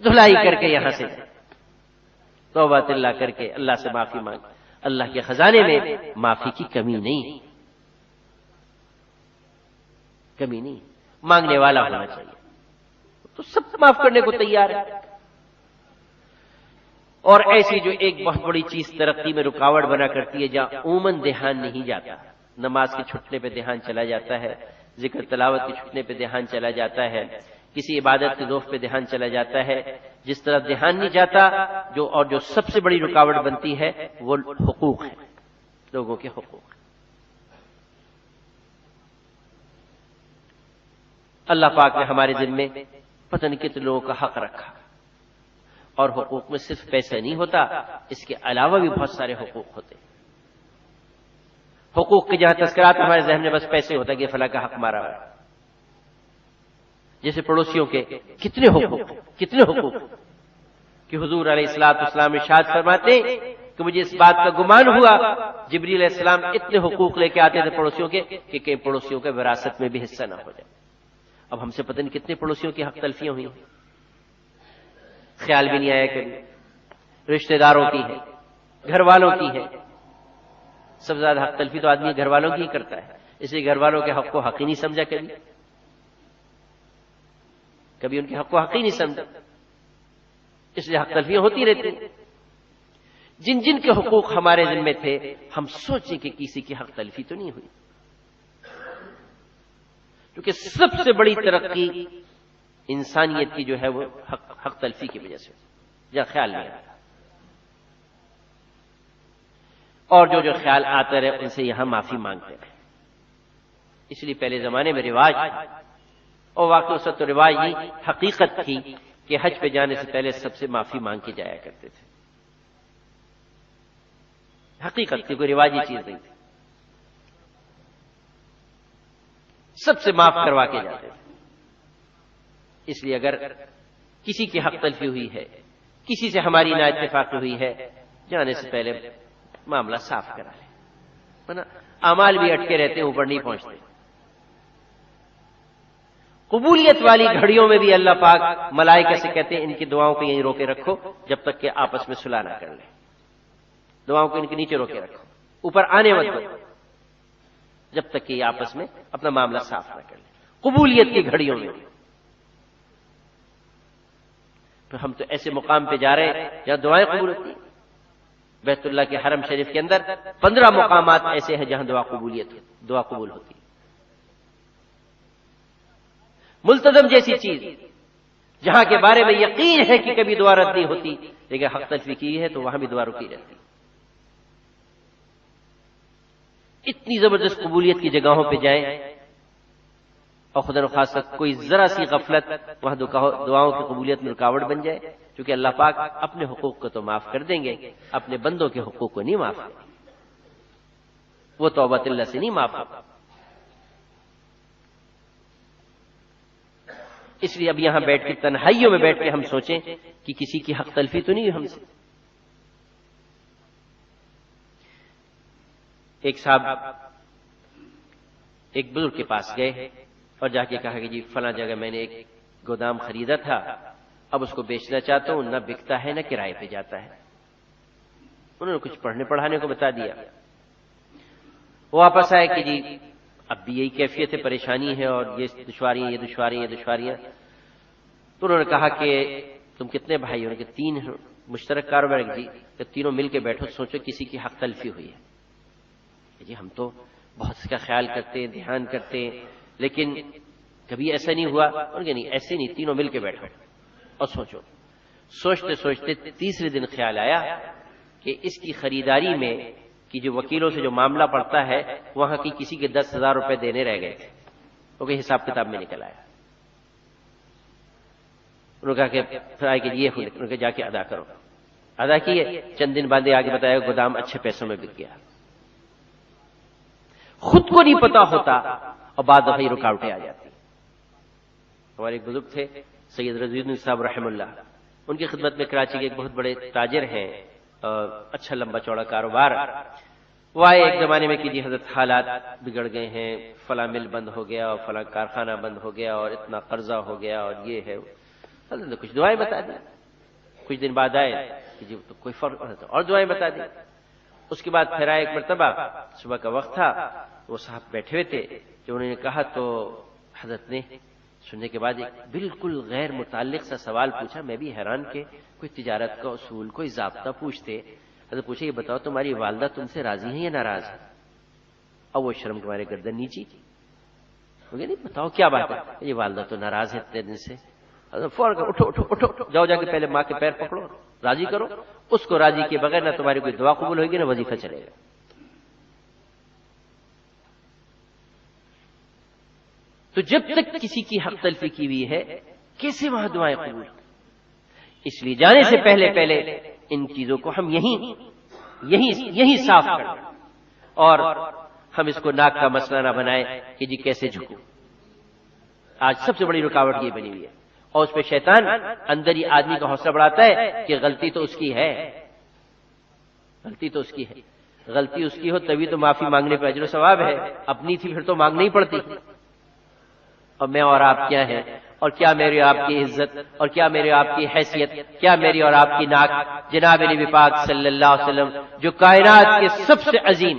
دھلائی کر کے یہاں سے توبہ اللہ کر کے اللہ سے معافی مانگ. اللہ کے خزانے میں معافی کی کمی نہیں، کمی نہیں، مانگنے والا ہونا چاہیے تو سب معاف کرنے کو تیار ہے. اور ایسی جو ایک بہت بڑی چیز ترقی میں رکاوٹ بنا کرتی ہے جہاں عموماً دھیان نہیں جاتا، نماز کے چھٹنے پہ دھیان چلا جاتا ہے، ذکر تلاوت کے چھٹنے پہ دھیان چلا جاتا ہے، کسی عبادت کے ذوق پہ دھیان چلا جاتا ہے. جس طرف دھیان نہیں جاتا جو سب سے بڑی رکاوٹ بنتی ہے وہ حقوق ہے، لوگوں کے حقوق. اللہ پاک نے ہمارے دل میں پتہ نہیں کتنے لوگوں کا حق رکھا، اور حقوق میں صرف پیسہ نہیں ہوتا، اس کے علاوہ بھی بہت سارے حقوق ہوتے. حقوق کے جہاں تذکرات ہمارے ذہن میں بس پیسے ہوتا کہ فلاں کا حق مارا ہوا ہے. جیسے پڑوسیوں کے کتنے حقوق کہ حضور علیہ الصلوۃ والسلام ارشاد فرماتے کہ مجھے اس بات کا گمان ہوا جبریل علیہ السلام اتنے حقوق لے کے آتے تھے پڑوسیوں کے کہ کئی پڑوسیوں کے وراثت میں بھی حصہ نہ ہو جائے. اب ہم سے پتہ نہیں کتنے پڑوسیوں کی حق تلفیاں ہوئی، خیال بھی نہیں آیا کبھی. رشتہ داروں کی ہے، گھر والوں کی ہے. سب سے زیادہ حق تلفی تو آدمی گھر والوں کی ہی کرتا ہے، اس لیے گھر والوں کے حق کو حق ہی نہیں سمجھا کبھی. کبھی ان کے حق کو حق ہی نہیں سمجھا، اس لیے حق تلفیاں ہوتی رہتی ہیں۔ جن جن کے حقوق ہمارے ذمے تھے ہم سوچیں کہ کسی کی حق تلفی تو نہیں ہوئی، کیونکہ سب سے بڑی ترقی انسانیت کی جو ہے وہ حق تلفی کی وجہ سے جہاں خیال نہیں آتا، اور جو خیال آتے رہے ان سے یہاں معافی مانگتے رہے۔ اس لیے پہلے زمانے میں رواج، اور واقعی اس وقت تو رواج نہیں حقیقت تھی کہ حج پہ جانے سے پہلے سب سے معافی مانگ کے جایا کرتے تھے، حقیقت تھی، کوئی رواجی چیز نہیں تھی، سب سے معاف کروا کے جاتے تھے۔ اس لیے اگر کسی کی حق تلفی ہوئی ہے، کسی سے ہماری نا اتفاقی ہوئی ہے، جانے سے پہلے معاملہ صاف کرا لیں، ورنہ اعمال بھی اٹکے رہتے ہیں، اوپر نہیں پہنچتے۔ قبولیت والی گھڑیوں میں بھی اللہ پاک ملائکہ سے کہتے ہیں ان کی دعاؤں کو یہیں روکے رکھو جب تک کہ آپس میں صلح نہ کر لیں، دعاؤں کو ان کے نیچے روکے رکھو، اوپر آنے مت دو جب تک کہ یہ آپس میں اپنا معاملہ صاف نہ کر لیں، قبولیت کی گھڑیوں میں۔ تو ہم تو ایسے مقام پہ جا رہے ہیں جہاں دعائیں قبول ہوتی ہیں۔ بیت اللہ کے حرم شریف کے اندر 15 مقامات ایسے ہیں جہاں دعا قبول ہوتی ہے۔ ملتزم جیسی چیز جہاں کے بارے میں یقین ہے کہ کبھی دعا رد نہیں ہوتی، لیکن حق تلفی کی ہے تو وہاں بھی دعا رکی رہتی۔ اتنی زبردست قبولیت کی جگہوں پہ جائیں اور خدا نخواستہ کوئی ذرا سی غفلت وہاں دعاؤں کی قبولیت میں رکاوٹ بن جائے، کیونکہ اللہ پاک اپنے حقوق کو تو معاف کر دیں گے، اپنے بندوں کے حقوق کو نہیں معاف کریں گے، وہ توبۃ اللہ سے نہیں معاف ہوگا۔ اس لیے اب یہاں بیٹھ کے تنہائیوں میں بیٹھ کے ہم سوچیں کہ کسی کی حق تلفی تو نہیں ہم سے۔ ایک صاحب ایک بزرگ کے پاس گئے اور جا کے کہا کہ جی فلاں جگہ میں نے ایک گودام خریدا تھا، اب اس کو بیچنا چاہتا ہوں، نہ بکتا ہے نہ کرائے پہ جاتا ہے۔ انہوں نے کچھ پڑھنے پڑھانے کو بتا دیا۔ وہ واپس آئے کہ جی اب بھی یہی کیفیت ہے، پریشانی ہے اور یہ دشواریاں یہ دشواریاں یہ دشواریاں۔ تو انہوں نے کہا کہ تم کتنے بھائی ہو؟ کہ 3 مشترک کاروبار۔ جی کہ تینوں مل کے بیٹھو، سوچو کسی کی حق تلفی ہوئی ہے۔ جی ہم تو بہت اس کا خیال کرتے ہیں، دھیان کرتے ہیں، لیکن کبھی ایسا نہیں ہوا۔ اور کہ نہیں ایسے نہیں، تینوں مل کے بیٹھو اور سوچو۔ سوچتے سوچتے تیسرے دن خیال آیا کہ اس کی خریداری میں کہ جو وکیلوں سے جو معاملہ پڑتا ہے وہاں کی کسی کے 10,000 روپے دینے رہ گئے تھے، وہ کہ حساب کتاب میں نکل آیا۔ انہوں نے کہا کہ پھر آئے کہ یہ انہوں نے جا کے ادا کرو۔ ادا کیے، چند دن بعد آگے بتایا گودام اچھے پیسوں میں بک گیا۔ خود کو نہیں پتا ہوتا اور بعد دفعہ رکاوٹیں آ جاتی۔ ہمارے ایک بزرگ تھے سید رضی الدین صاحب رحم اللہ، ان کی خدمت میں کراچی کے ایک بہت بڑے تاجر ہیں، اچھا لمبا چوڑا کاروبار۔ وہ آئے ایک زمانے میں کہ جی حضرت حالات بگڑ گئے ہیں، فلاں مل بند ہو گیا اور فلاں کارخانہ بند ہو گیا اور اتنا قرضہ ہو گیا اور یہ ہے۔ حضرت نے کچھ دعائیں بتا دی۔ کچھ دن بعد آئے کہ جی تو کوئی فرق نہیں، اور دعائیں بتا دی۔ اس کے بعد پھر آئے ایک مرتبہ، صبح کا وقت تھا، وہ صاحب بیٹھے ہوئے تھے، جو انہوں نے کہا تو حضرت نے سننے کے بعد ایک بالکل غیر متعلق سا سوال پوچھا۔ میں بھی حیران کہ کوئی تجارت کا اصول، کوئی ضابطہ پوچھتے۔ حضرت پوچھے یہ بتاؤ تمہاری والدہ تم سے راضی ہیں یا ناراض ہے؟ اب وہ شرم کے مارے گردن نیچی، مجھے نہیں بتاؤ کیا بات ہے؟ یہ والدہ تو ناراض ہے اتنے دن سے۔ حضرت فوراً اٹھو اٹھو اٹھو، جاؤ جا کے پہلے ماں کے پیر پکڑو، راضی کرو اس کو، راضی کے بغیر نہ تمہاری کوئی دعا قبول ہوگی نہ وظیفہ چلے گا۔ تو جب تک کسی کی حق تلفی کی ہوئی ہے کیسے وہاں دعائیں قبول؟ اس لیے جانے سے پہلے ان چیزوں کو ہم یہی صاف کر دیں، اور ہم اس کو ناک کا مسئلہ نہ بنائیں کہ جی کیسے جھکو۔ آج سب سے بڑی رکاوٹ یہ بنی ہوئی ہے، اور اس پہ شیطان اندر ہی آدمی کا حوصلہ بڑھاتا ہے کہ غلطی تو اس کی ہے، غلطی تو اس کی ہے۔ غلطی اس کی ہو تبھی تو معافی مانگنے پہ اجر و ثواب ہے، اپنی تھی پھر تو مانگنی ہی پڑتی۔ اور میں اور آپ کیا ہیں، اور کیا میری آپ کی عزت، اور کیا میری آپ کی حیثیت، کیا میری اور آپ کی ناک جناب نبی پاک صلی اللہ علیہ وسلم جو کائنات کے سب سے عظیم،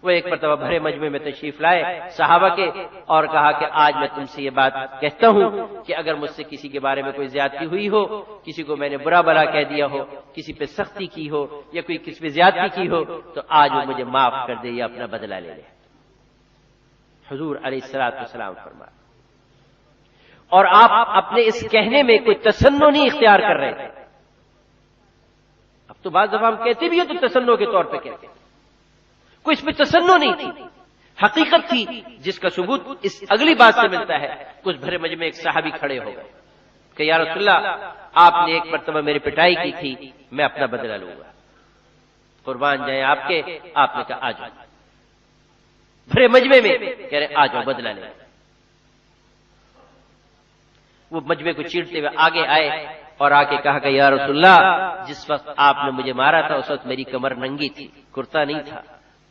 وہ ایک مرتبہ بھرے مجمع میں تشریف لائے صحابہ کے اور کہا کہ آج میں تم سے یہ بات کہتا ہوں کہ اگر مجھ سے کسی کے بارے میں کوئی زیادتی ہوئی ہو، کسی کو میں نے برا بھلا کہہ دیا ہو، کسی پہ سختی کی ہو یا کوئی کسی پہ زیادتی کی ہو تو آج وہ مجھے معاف کر دے یا اپنا بدلہ لے لے۔ حضور علیہ الصلوۃ والسلام فرمایا، اور آپ اپنے اس کہنے میں کوئی تصنع نہیں اختیار کر رہے تھے۔ اب تو بعض دفعہ ہم کہتے بھی ہیں تو تصنع کے طور پہ کہتے ہیں، کوئی اس پہ تصنع نہیں تھی، حقیقت تھی جس کا ثبوت اس اگلی بات سے ملتا ہے۔ کچھ بھرے مجمع میں ایک صحابی کھڑے ہو گئے کہ یا رسول اللہ، آپ نے ایک مرتبہ میری پٹائی کی تھی، میں اپنا بدلہ لوں گا، قربان جائیں آپ کے۔ آپ نے کہا آ جاؤ، بھرے مجمع میں کہہ رہے آ جاؤ بدلہ لیں۔ وہ مجمع کو چیرتے ہوئے آگے آئے اور آ کے کہا کہ یا رسول اللہ، جس وقت آپ نے مجھے مارا تھا اس وقت میری کمر ننگی تھی، کرتا نہیں تھا،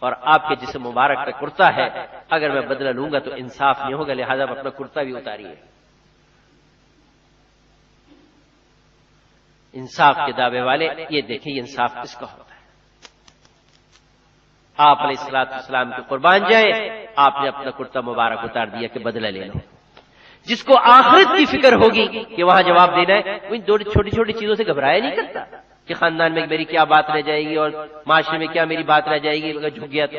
اور آپ کے جسم مبارک پہ کرتا ہے، اگر میں بدلہ لوں گا تو انصاف نہیں ہوگا، لہذا اپنا کرتا بھی اتاریے۔ انصاف کے دعوے والے یہ دیکھیں یہ انصاف کس کا ہوتا ہے۔ آپ علیہ الصلوۃ والسلام کے قربان جائیں، آپ نے اپنا کرتا مبارک اتار دیا کہ بدلہ لے لو۔ جس کو آخرت کی فکر ہوگی کہ وہاں جواب دینا ہے، وہ ان چھوٹی چھوٹی چیزوں سے گھبرایا نہیں کرتا کہ خاندان میں میری کیا بات رہ جائے گی اور معاشرے میں کیا میری بات رہ جائے گی، اگر جھک گیا تو۔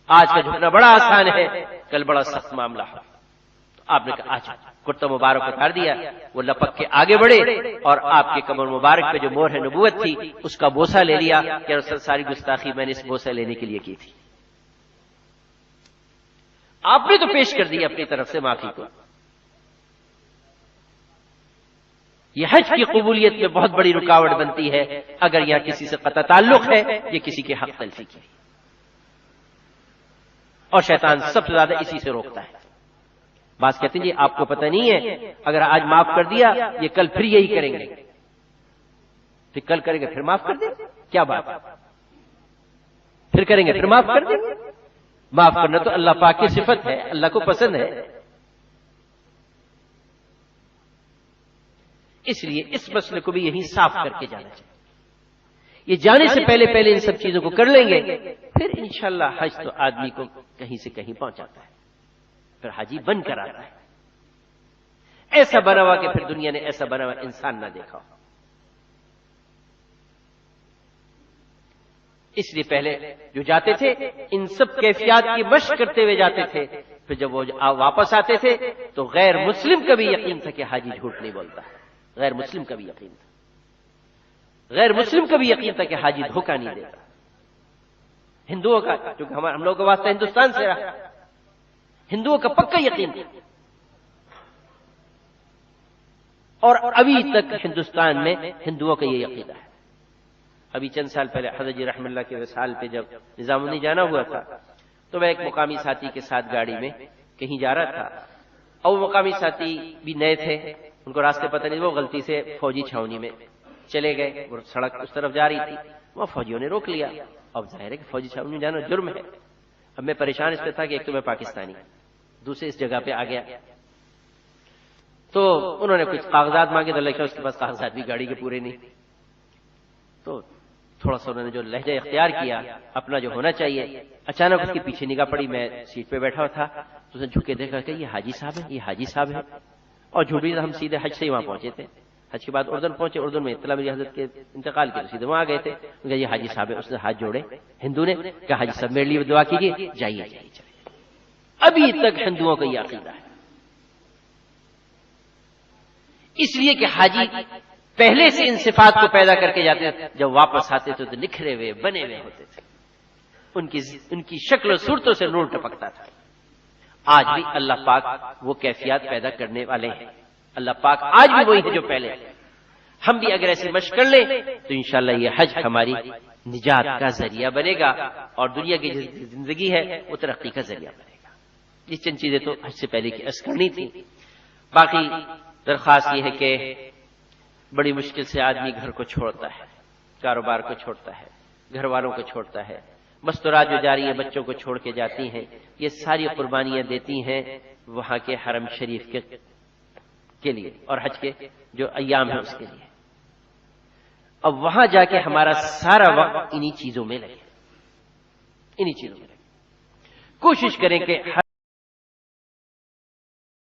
آج کا جھکنا بڑا آسان ہے، کل بڑا سخت معاملہ ہو۔ تو آپ نے کہا آج کرتا مبارک اتار دیا، وہ لپک کے آگے بڑھے اور آپ کے کمر مبارک پہ جو مہر نبوت تھی اس کا بوسہ لے لیا کہ رسول ساری گستاخی میں نے اس بوسہ لینے کے لیے کی تھی۔ آپ نے تو پیش کر دی اپنی طرف سے معافی کو۔ یہ حج کی قبولیت میں بہت بڑی رکاوٹ بنتی ہے اگر یہاں کسی سے قطع تعلق ہے یا کسی کے حق تلفی کی، اور شیطان سب سے زیادہ اسی سے روکتا ہے۔ بعض کہتے ہیں جی آپ کو پتہ نہیں ہے، اگر آج معاف کر دیا یہ کل پھر یہی کریں گے، پھر کل کریں گے پھر معاف کر دیں، کیا بات ہے، پھر کریں گے پھر معاف کر دیں گے۔ معاف کرنا تو اللہ پاک کی صفت ہے، اللہ کو پسند ہے، اس لیے اس مسئلے کو بھی یہی صاف کر کے جانا چاہیے۔ یہ جانے سے پہلے ان سب چیزوں کو کر لیں گے، پھر انشاءاللہ حج تو آدمی کو کہیں سے کہیں پہنچاتا ہے، پھر حاجی بن کر آتا ہے۔ ایسا بنا ہوا کہ پھر دنیا نے ایسا بنا ہوا انسان نہ دیکھا ہو۔ اس لیے پہلے جو جاتے تھے ان سب کیفیات کی مشق کرتے ہوئے جاتے تھے، پھر جب وہ واپس آتے تھے تو غیر مسلم کا بھی یقین تھا کہ حاجی جھوٹ نہیں بولتا، غیر مسلم کا بھی یقین تھا، غیر مسلم کا بھی یقین تھا کہ حاجی دھوکہ نہیں دیتا۔ ہندوؤں کا، کیونکہ ہم لوگوں کا واسطہ ہندوستان سے رہا، ہندوؤں کا پکا یقین تھا، اور ابھی تک ہندوستان میں ہندوؤں کا یہ عقیدہ ہے۔ ابھی چند سال پہلے حضرت جی رحم اللہ کے وصال پہ جب نظام الدین جانا ہوا تھا تو میں ایک مقامی ساتھی کے ساتھ گاڑی میں کہیں جا رہا تھا، اور وہ مقامی ساتھی بھی نئے تھے، ان کو راستے پتہ نہیں، وہ غلطی سے فوجی چھاونی میں چلے گئے، وہ سڑک اس طرف جا رہی تھی، وہ فوجیوں نے روک لیا۔ اب ظاہر ہے کہ فوجی چھاونی میں جانا جرم ہے۔ اب میں پریشان اس پہ تھا کہ ایک تو میں پاکستانی، دوسرے اس جگہ پہ آ گیا، تو انہوں نے کچھ کاغذات مانگے تو لکھا اس کے پاس کاغذات بھی گاڑی کے پورے نہیں، تو تھوڑا سا انہوں نے جو لہجہ اختیار کیا اپنا جو ہونا چاہیے، اچانک اس کے پیچھے نگاہ پڑی، میں سیٹ پہ بیٹھا تھا تو اس نے جھک کے دیکھا کہ یہ حاجی صاحب ہے، یہ حاجی صاحب ہے، اور جھوٹ بھی ہم سیدھے حج سے ہی وہاں پہنچے تھے، حج کے بعد اردن پہنچے، اردن میں اطلاع میری حضرت کے انتقال کے سیدھے وہاں گئے تھے، یہ حاجی صاحب ہے، اس نے ہاتھ جوڑے، ہندو نے کہا حاجی صاحب میرے لیے دعا کیجیے، جائیے جائیے چلیے۔ ابھی تک ہندوؤں کا یہ عقیدہ ہے، اس لیے کہ حاجی پہلے سے ان صفات کو پیدا کر کے جاتے تھے، جب واپس آتے تھے تو نکھرے ہوئے بنے ہوئے ہوتے تھے، ان کی شکل و صورتوں سے نور ٹپکتا تھا۔ آج بھی اللہ پاک وہ کیفیات پیدا کرنے والے ہیں، اللہ پاک آج بھی وہی ہے جو پہلے ہے۔ ہم بھی اگر ایسی مشق کر لیں تو انشاءاللہ یہ حج ہماری نجات کا ذریعہ بنے گا، اور دنیا کی جو زندگی ہے وہ ترقی کا ذریعہ بنے گا۔ یہ چند چیزیں تو حج سے پہلے کی عرض کرنی تھی۔ باقی درخواست یہ ہے کہ بڑی مشکل سے آدمی گھر کو چھوڑتا ہے، کاروبار کو چھوڑتا ہے، گھر والوں کو چھوڑتا ہے، مستورات جو جاری ہیں بچوں کو چھوڑ کے جاتی ہیں، یہ ساری قربانیاں دیتی ہیں وہاں کے حرم شریف کے لیے اور حج کے جو ایام ہیں اس کے لیے۔ اب وہاں جا کے ہمارا سارا وقت انہی چیزوں میں لگے، انہی چیزوں میں کوشش کریں کہ